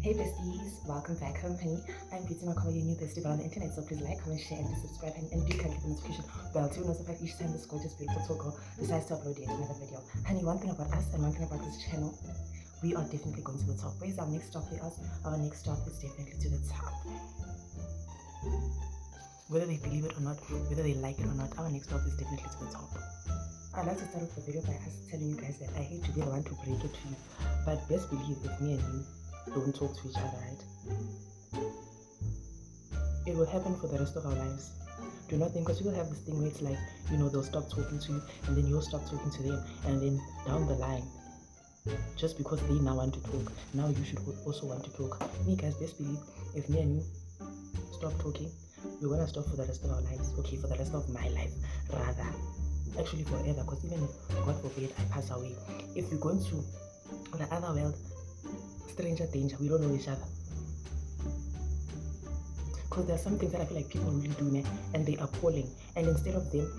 Hey besties, welcome back home, honey. I'm Beauty, my comedy new bestie, but on the internet, so please like, comment, share, and subscribe, honey, and do click the notification bell to notify each time this gorgeous, beautiful tall girl decides to upload yet another video. Honey, one thing about us and one thing about this channel, we are definitely going to the top. Where's our next stop with us? Our next stop is definitely to the top. Whether they believe it or not, whether they like it or not, our next stop is definitely to the top. I'd like to start off the video by us telling you guys that I hate to be the one to break it to you, but best believe if me and you don't talk to each other, right? It will happen for the rest of our lives. Do not think, because we will have this thing where it's like, they'll stop talking to you, and then you'll stop talking to them, and then down the line, just because they now want to talk, now you should also want to talk. Me, guys, best believe if me and you stop talking, we're gonna stop for the rest of our lives. Okay, for the rest of my life, rather. Actually, forever, because even if, God forbid, I pass away, if we're going to the other world, stranger danger, we don't know each other. Because there are some things that I feel like people really do, and they are appalling. And instead of them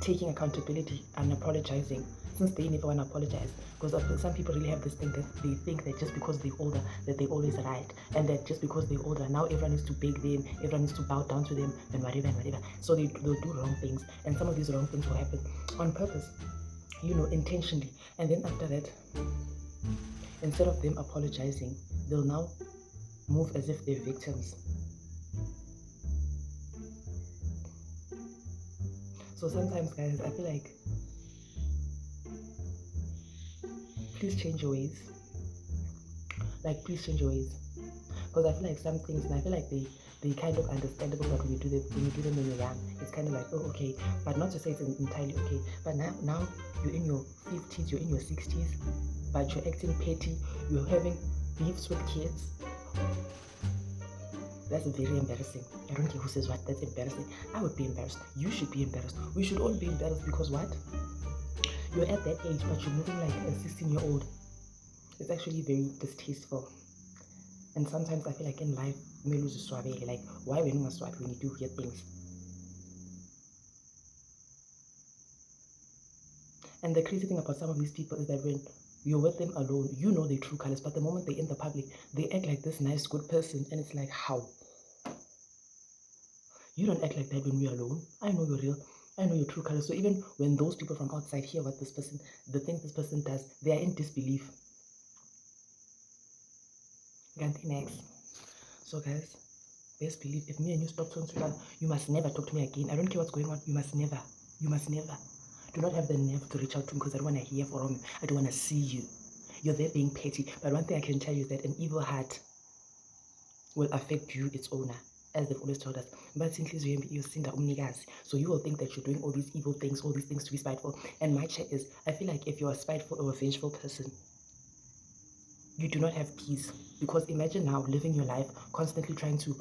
taking accountability and apologizing, since they never want to apologize, because some people really have this thing that they think that just because they're older, that they're always right, and that just because they're older, now everyone needs to beg them, everyone needs to bow down to them, and whatever. So they'll do wrong things, and some of these wrong things will happen on purpose, intentionally. And then after that, instead of them apologizing, they'll now move as if they're victims. So sometimes, guys, I feel like, please change your ways. Please change your ways. Because I feel like some things, and I feel like they kind of understandable, but when you do them when you're young, it's kind of like, oh, okay. But not to say it's entirely okay. But now you're in your 50s, you're in your 60s, but you're acting petty, you're having beefs with kids. That's very embarrassing. I don't care who says what, that's embarrassing. I would be embarrassed. You should be embarrassed. We should all be embarrassed, because what? You're at that age, but you're moving like a 16-year-old. It's actually very distasteful. And sometimes I feel like in life, we lose swab. Like, why when you swab when you do weird things? And the crazy thing about some of these people is that when you're with them alone, you know their true colors, but the moment they're in the public, they act like this nice, good person, and it's like, how? You don't act like that when we're alone. I know you're real. I know your true colors. So even when those people from outside hear what this person, the things this person does, they are in disbelief. Next. So guys, best believe if me and you stop talking to each other, you must never talk to me again. I don't care what's going on. You must never. Do not have the nerve to reach out to me, because I don't want to hear from you. I don't want to see you. You're there being petty. But one thing I can tell you is that an evil heart will affect you, its owner, as they've always told us. So you will think that you're doing all these evil things, all these things to be spiteful. And my check is, I feel like if you're a spiteful or a vengeful person, you do not have peace. Because imagine now living your life constantly trying to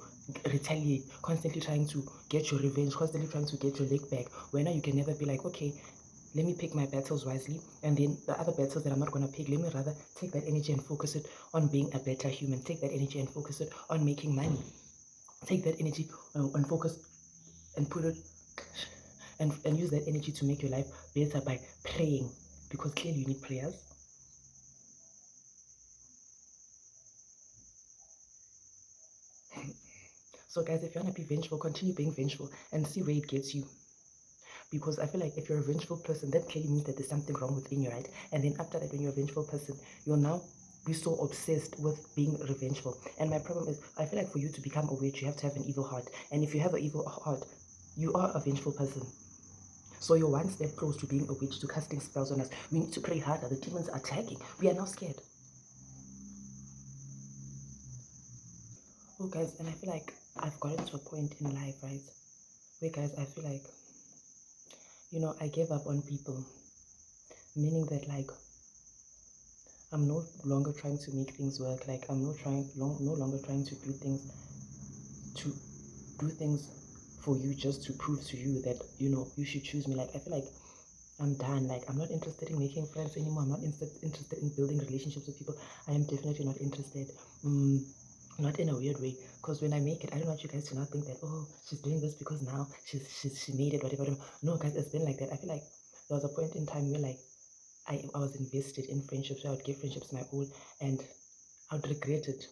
retaliate, constantly trying to get your revenge, constantly trying to get your leg back, where now you can never be like, okay, let me pick my battles wisely, and then the other battles that I'm not going to pick, let me rather take that energy and focus it on being a better human, take that energy and focus it on making money, take that energy and focus and put it and use that energy to make your life better by praying, because clearly you need prayers. So guys, if you want to be vengeful, continue being vengeful and see where it gets you. Because I feel like if you're a vengeful person, that clearly means that there's something wrong within you, right? And then after that, when you're a vengeful person, you'll now be so obsessed with being revengeful. And my problem is, I feel like for you to become a witch, you have to have an evil heart. And if you have an evil heart, you are a vengeful person. So you're one step close to being a witch, to casting spells on us. We need to pray harder. The demons are attacking. We are now scared. Oh, guys, and I feel like I've gotten to a point in life, right, where, guys, I feel like, I gave up on people, meaning that, like, I'm no longer trying to make things work. Like, I'm no longer trying to do things for you just to prove to you that, you should choose me. Like, I feel like I'm done. Like, I'm not interested in making friends anymore. I'm not interested in building relationships with people. I am definitely not interested. Not in a weird way, because when I make it, I don't want you guys to not think that, oh, she's doing this because now she made it, whatever. No, guys, it's been like that. I feel like there was a point in time where, like, I was invested in friendships, where I would give friendships my all, and I would regret it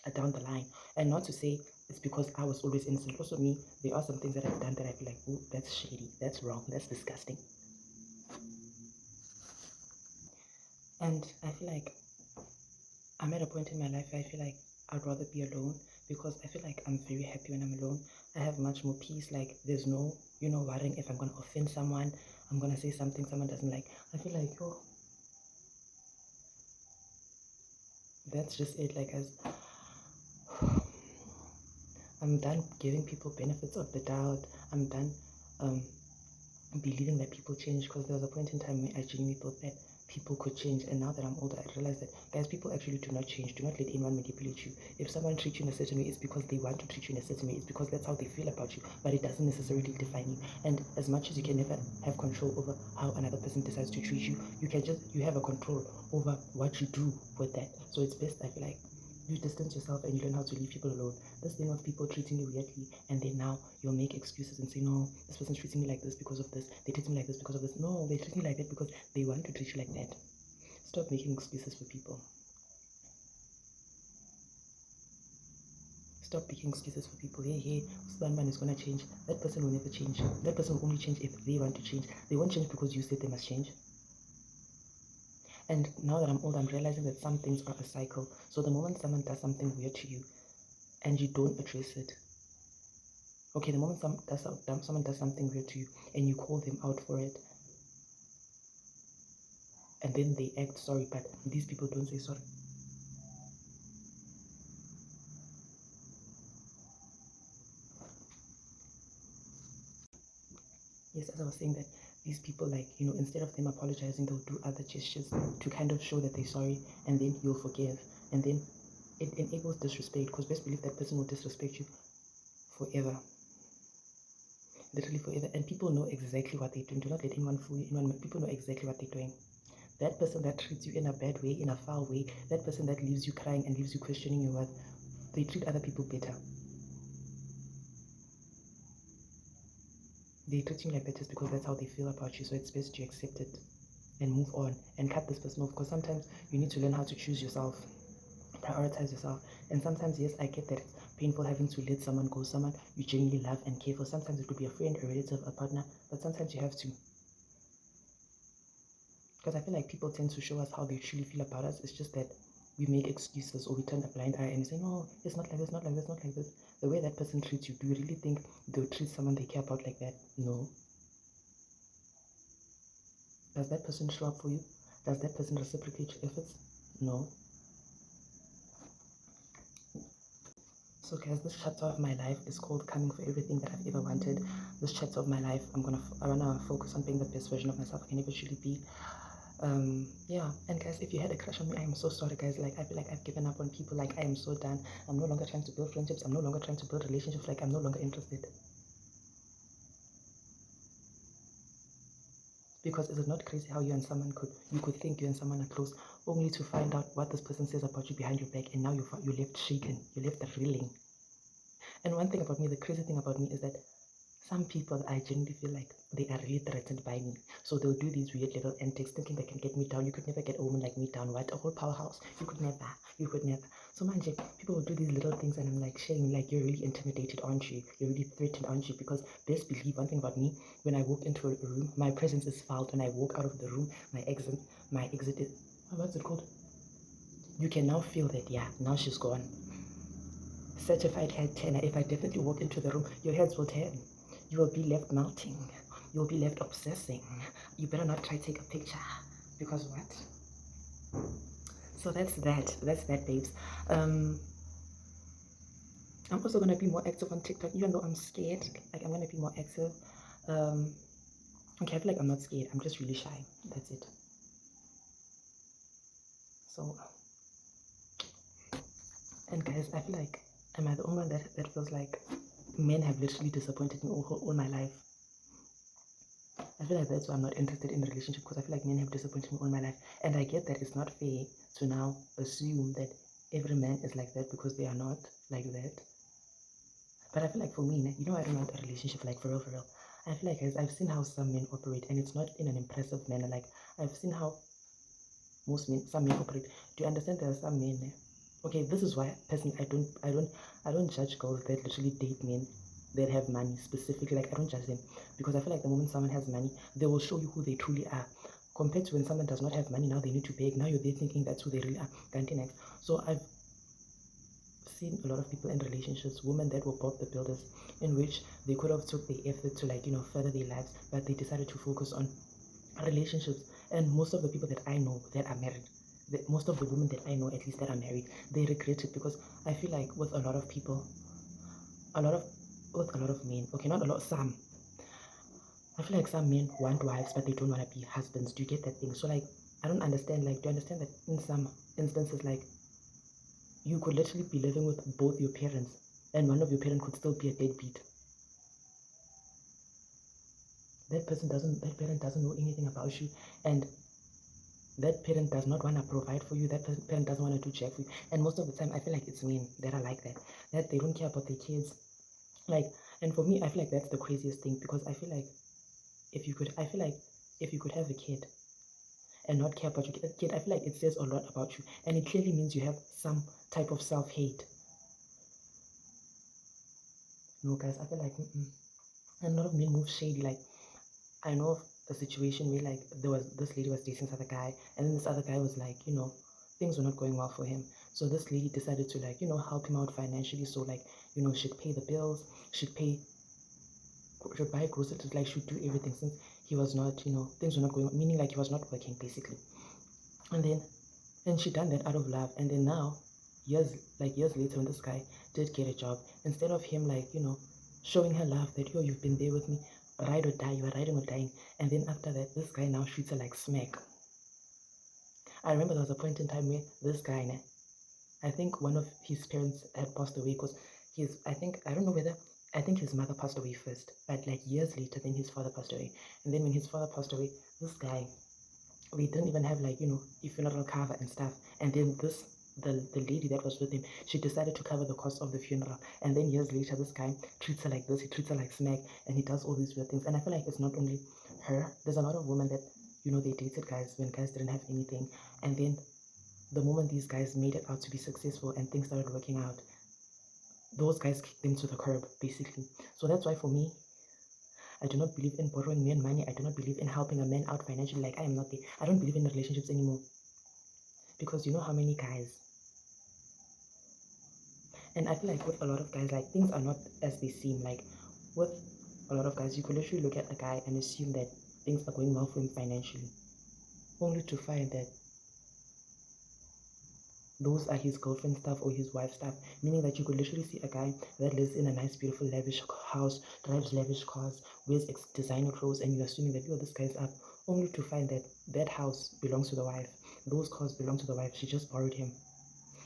down the line. And not to say it's because I was always innocent. Also me, there are some things that I've done that I feel like, oh, that's shady, that's wrong, that's disgusting. And I feel like I'm at a point in my life where I feel like I'd rather be alone, because I feel like I'm very happy when I'm alone. I have much more peace. Like there's no, worrying if I'm gonna offend someone, I'm gonna say something someone doesn't like. I feel like, oh, that's just it. Like, as I'm done giving people benefits of the doubt. I'm done um, believing that people change, because there was a point in time where I genuinely thought that people could change. And now that I'm older, I realize that, guys, people actually do not change. Do not let anyone manipulate you. If someone treats you in a certain way, it's because they want to treat you in a certain way. It's because that's how they feel about you, but it doesn't necessarily define you. And as much as you can never have control over how another person decides to treat you, you have a control over what you do with that. So it's best, I feel like, you distance yourself and you learn how to leave people alone. This thing of people treating you weirdly, and then now you'll make excuses and say, no, this person's treating me like this because of this. They treat me like this because of this. No, they treat me like that because they want to treat you like that. Stop making excuses for people. Stop making excuses for people. Hey, Usman is going to change. That person will never change. That person will only change if they want to change. They won't change because you said they must change. And now that I'm old, I'm realizing that some things are a cycle. So the moment someone does something weird to you and you don't address it, okay, the moment someone does something weird to you and you call them out for it, and then they act sorry, but these people don't say sorry. Yes, as I was saying, that these people, like, instead of them apologizing, they'll do other gestures to kind of show that they're sorry, and then you'll forgive. And then it enables disrespect, because best believe that person will disrespect you forever. Literally forever. And people know exactly what they're doing. Do not let anyone fool you. People know exactly what they're doing. That person that treats you in a bad way, in a foul way, that person that leaves you crying and leaves you questioning your worth, they treat other people better. They treat you like that just because that's how they feel about you. So it's best to accept it and move on and cut this person off, because sometimes you need to learn how to choose yourself, prioritize yourself. And sometimes, yes, I get that it's painful having to let someone go, someone you genuinely love and care for. Sometimes it could be a friend, a relative, a partner, but sometimes you have to. Because I feel like people tend to show us how they truly feel about us. It's just that we make excuses, or we turn a blind eye and say, no, it's not like this, not like this, not like this. The way that person treats you, do you really think they'll treat someone they care about like that? No. Does that person show up for you? Does that person reciprocate your efforts? No. So guys, this chapter of my life is called Coming for Everything That I've Ever Wanted. This chapter of my life, I wanna focus on being the best version of myself I can ever truly be. Yeah, and guys, if you had a crush on me, I am so sorry, guys. Like, I feel like I've given up on people. Like, I am so done. I'm no longer trying to build friendships. I'm no longer trying to build relationships. Like, I'm no longer interested. Because is it not crazy how you could think you and someone are close, only to find out what this person says about you behind your back, and now you're left shaken, you're left reeling. And one thing about me, the crazy thing about me, is that some people, I genuinely feel like they are really threatened by me. So they'll do these weird little antics thinking they can get me down. You could never get a woman like me down. What? A whole powerhouse. You could never. You could never. So man, people will do these little things, and I'm like, Shane, like, you're really intimidated, aren't you? You're really threatened, aren't you? Because best believe one thing about me, when I walk into a room, my presence is felt. When I walk out of the room, my exit is, what's it called? You can now feel that, yeah, now she's gone. Certified head turner. If I definitely walk into the room, your heads will turn. You will be left melting. You will be left obsessing. You better not try to take a picture, because what? So that's that, babes. I'm also gonna be more active on TikTok, even though I'm scared. Like, I'm gonna be more active. Okay, I feel like I'm not scared. I'm just really shy. That's it. So, and guys, I feel like, am I the only one that feels like men have literally disappointed me all my life? I feel like that's why I'm not interested in a relationship, because I feel like men have disappointed me all my life. And I get that it's not fair to now assume that every man is like that, because they are not like that. But I feel like for me, I don't want a relationship, like, for real, for real. I feel like, guys, I've seen how some men operate, and it's not in an impressive manner. Like, I've seen how some men operate. Do you understand? There are some men Okay, this is why personally I don't judge girls that literally date men that have money specifically. Like I don't judge them because I feel like the moment someone has money, they will show you who they truly are. Compared to when someone does not have money, now they need to beg. Now you're there thinking that's who they really are. Can't next. So I've seen a lot of people in relationships, women that were both the builders, in which they could have took the effort to further their lives, but they decided to focus on relationships. And most of the people that I know that are married, most of the women that I know at least that are married, they regret it because I feel like with a lot of people, a lot of with a lot of men, okay, not a lot, some. I feel like some men want wives but they don't want to be husbands. Do you get that thing? So like I don't understand. Like, do you understand that in some instances, like you could literally be living with both your parents, and one of your parents could still be a deadbeat. That parent doesn't know anything about you, and that parent does not want to provide for you. That parent doesn't want to do jack for you. And most of the time, I feel like it's men that are like that. That they don't care about their kids. Like, and for me, I feel like that's the craziest thing because I feel like I feel like if you could have a kid and not care about your kid, I feel like it says a lot about you, and it clearly means you have some type of self-hate. No, guys, I feel like a lot of men move shady. Like, I know of a situation where like there was this lady was dating this other guy, and then this other guy was like, things were not going well for him. So this lady decided to like, help him out financially. So like, she'd pay the bills, she'd pay, should buy groceries, like should do everything since he was not, things were not going, meaning like he was not working basically. And then, and she done that out of love. And then now, years later, when this guy did get a job, instead of him like, showing her love that you've been there with me, ride or die, you are riding or dying. And then after that, this guy now treats her like smack. I remember there was a point in time where this guy, I think one of his parents had passed away because I don't know whether, I think his mother passed away first, but like years later, then his father passed away. And then when his father passed away, this guy, we didn't even have like, a funeral cover and stuff. And then the lady that was with him, she decided to cover the cost of the funeral. And then years later, this guy treats her like this, he treats her like smack, and he does all these weird things. And I feel like it's not only her, there's a lot of women that, they dated guys when guys didn't have anything. And then the moment these guys made it out to be successful and things started working out, those guys kicked them to the curb, basically. So that's why for me, I do not believe in borrowing men money. I do not believe in helping a man out financially. Like I am not there. I don't believe in relationships anymore. Because you know how many guys, and I feel like with a lot of guys, like things are not as they seem. Like with a lot of guys, you could literally look at a guy and assume that things are going well for him financially, only to find that those are his girlfriend stuff or his wife stuff. Meaning that you could literally see a guy that lives in a nice, beautiful, lavish house, drives lavish cars, wears designer clothes, and you're assuming that this guy's up, only to find that that house belongs to the wife. Those cars belong to the wife. She just borrowed him.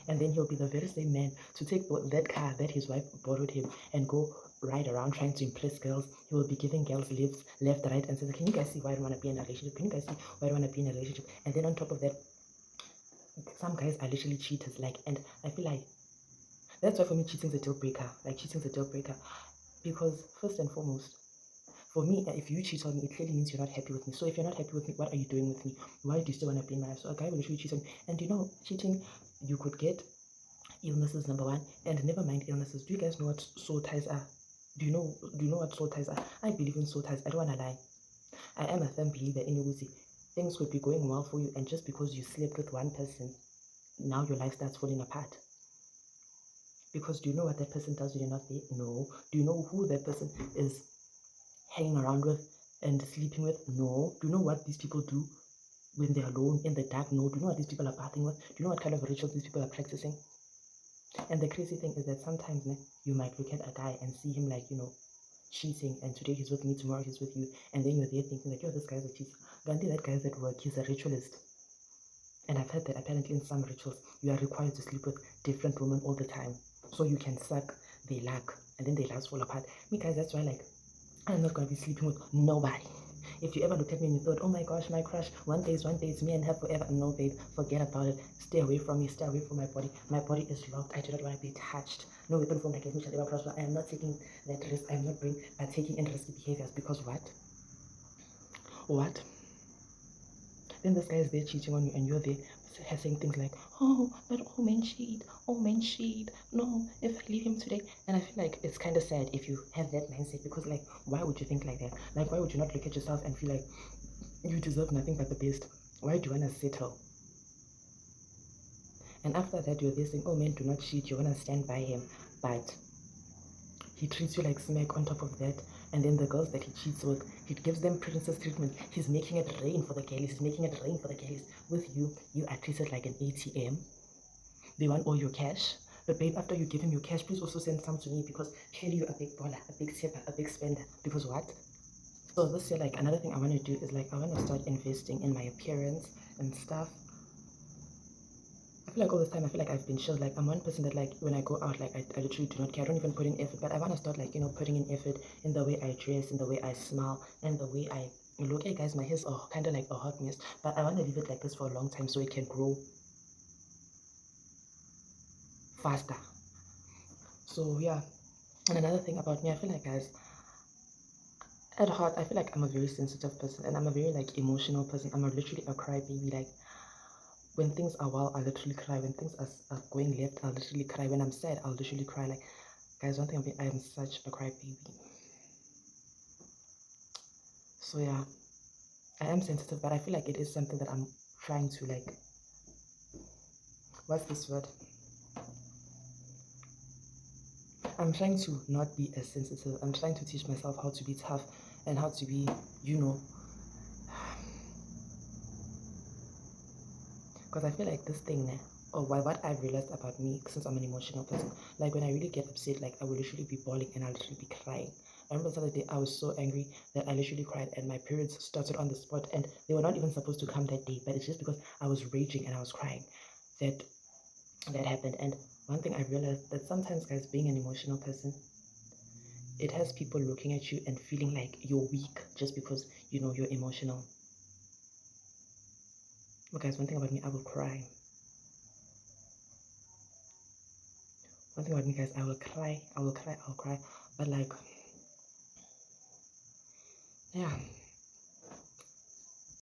And then he'll be the very same man to take that car that his wife borrowed him and go ride around trying to impress girls. He will be giving girls lifts left, right, and says, "Can you guys see why I don't want to be in a relationship? Can you guys see why I don't want to be in a relationship?" And then on top of that, some guys are literally cheaters. Like, and I feel like that's why for me cheating is a deal breaker. Like cheating is a deal breaker because first and foremost, for me, if you cheat on me, it clearly means you're not happy with me. So if you're not happy with me, what are you doing with me? Why do you still want to be in my life? So a guy will literally cheat on me. And cheating, you could get illnesses, number one, and never mind illnesses. Do you guys know what soul ties are? Do you know what soul ties are? I believe in soul ties. I don't wanna lie. I am a firm believer in Uzi. Things could be going well for you, and just because you slept with one person, now your life starts falling apart. Because do you know what that person does when you're not there? No. Do you know who that person is hanging around with and sleeping with? No. Do you know what these people do when they're alone in the dark? No. Do you know what these people are bathing with? Do you know what kind of rituals these people are practicing? And the crazy thing is that sometimes you might look at a guy and see him like, cheating, and today he's with me, tomorrow he's with you, and then you're there thinking that, this guy's a cheater. Gandhi, that guy's at work, he's a ritualist. And I've heard that apparently in some rituals, you are required to sleep with different women all the time so you can suck their luck, and then their lives fall apart. Me, guys, that's why, like, I'm not going to be sleeping with nobody. If you ever looked at me and you thought, oh my gosh, my crush, one day it's me and her forever. No, babe, forget about it. Stay away from me, stay away from my body. My body is locked. I do not want to be touched. No weapon formed against me shall ever prosper. I am not taking that risk. I'm not taking in risky behaviors because what? What? Then this guy is there cheating on you and you're there her saying things like, oh, but all men cheat, all men cheat, no, if I leave him today. And I feel like it's kind of sad if you have that mindset, because like, why would you think like that? Like, why would you not look at yourself and feel like you deserve nothing but the best? Why do you want to settle? And after that, you're there saying, oh, men do not cheat, you want to stand by him, but he treats you like smack on top of that. And then the girls that he cheats with, he gives them princess treatment. He's making it rain for the girlies. He's making it rain for the girlies. With you, you are treated like an ATM. They want all your cash. But babe, after you give him your cash, please also send some to me, because clearly you're a big baller, a big saver, a big spender. Because what? So this year, like, another thing I want to do is like, I want to start investing in my appearance and stuff. I feel like all this time, I feel like I've been chill. Like, I'm one person that, like, when I go out, like, I literally do not care. I don't even put in effort. But I want to start, like, you know, putting in effort in the way I dress, in the way I smile, and the way I look. Hey, guys, my hair's kind of like a hot mess. But I want to leave it like this for a long time so it can grow faster. So, yeah. And another thing about me, I feel like, guys, at heart, I feel like I'm a very sensitive person. And I'm a very, like, emotional person. I'm literally a crybaby. Like, when things are well, I literally cry. When things are going left, I'll literally cry. When I'm sad, I'll literally cry. Like, guys, one thing I am such a crybaby. So yeah, I am sensitive, but I feel like it is something that I'm trying to, like, what's this word? I'm trying to not be as sensitive. I'm trying to teach myself how to be tough and how to be, you know, because I feel like this thing, or what I've realized about me, since I'm an emotional person, like when I really get upset, like I will literally be bawling and I'll literally be crying. I remember the other day I was so angry that I literally cried, and my parents started on the spot, and they were not even supposed to come that day, but it's just because I was raging and I was crying that that happened. And one thing I realized, that sometimes, guys, being an emotional person, it has people looking at you and feeling like you're weak just because, you know, you're emotional. But guys, one thing about me, I will cry. One thing about me, guys, I will cry, I will cry, I'll cry. But like, yeah,